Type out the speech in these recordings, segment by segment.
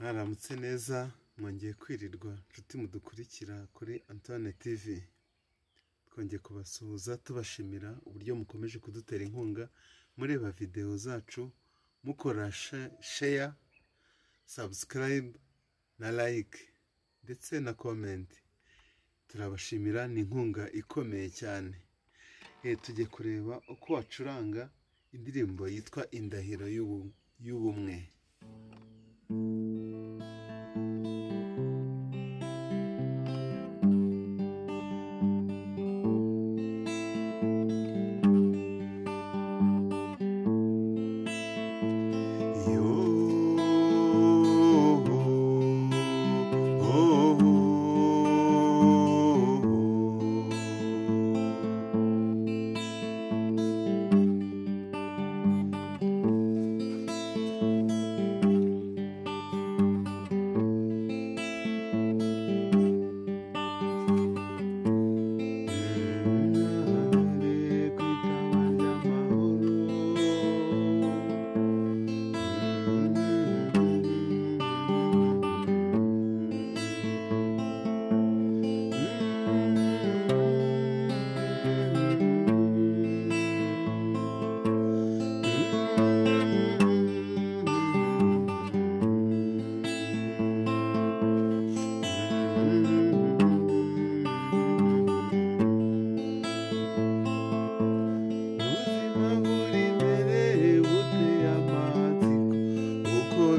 Mwaramutse neza, mwongeye kwirirwa nshuti mudukurikira kuri Antoine TV. Twongeye kubasuhuza tubashimira uburyo mukomeje kudutera inkunga, mureba video zacu, mukora share, subscribe na like ndetse na comment. Turabashimira, ni inkunga ikomeye cyane. Tujye kureba uko wacuranga indirimbo yitwa Indahiro y'Ubumwe.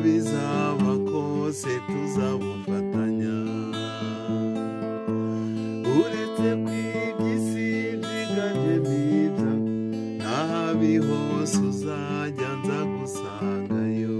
Bizaba kose tuzabufatanya, uretse kw'iby'isi byiganje byiza, nahabi hose uzajya nza gusangayo.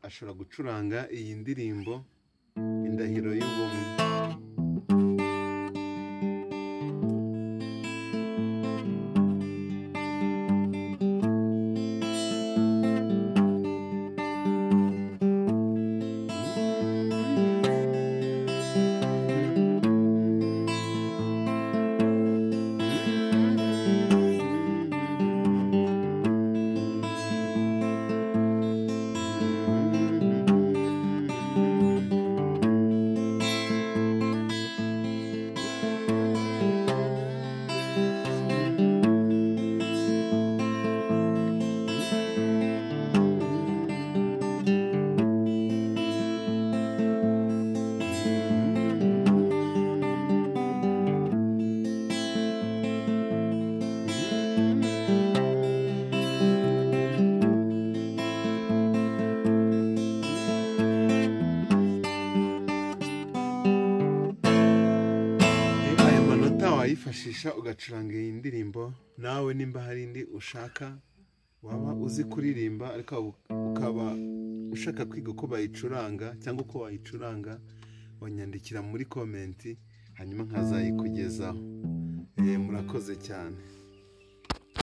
Ashobora gucuranga iyi ndirimbo Indahiro y'Ubumwe. wayifashisha ugacuranga iyi ndirimbo. Nawe nimba hari indi ushaka waba uzi kuririmba ariko ukaba ushaka kwiga uko bayicuranga cyangwa uko wayicuranga, wanyandikira muri komenti hanyuma nkazayikugezaho. Murakoze cyane.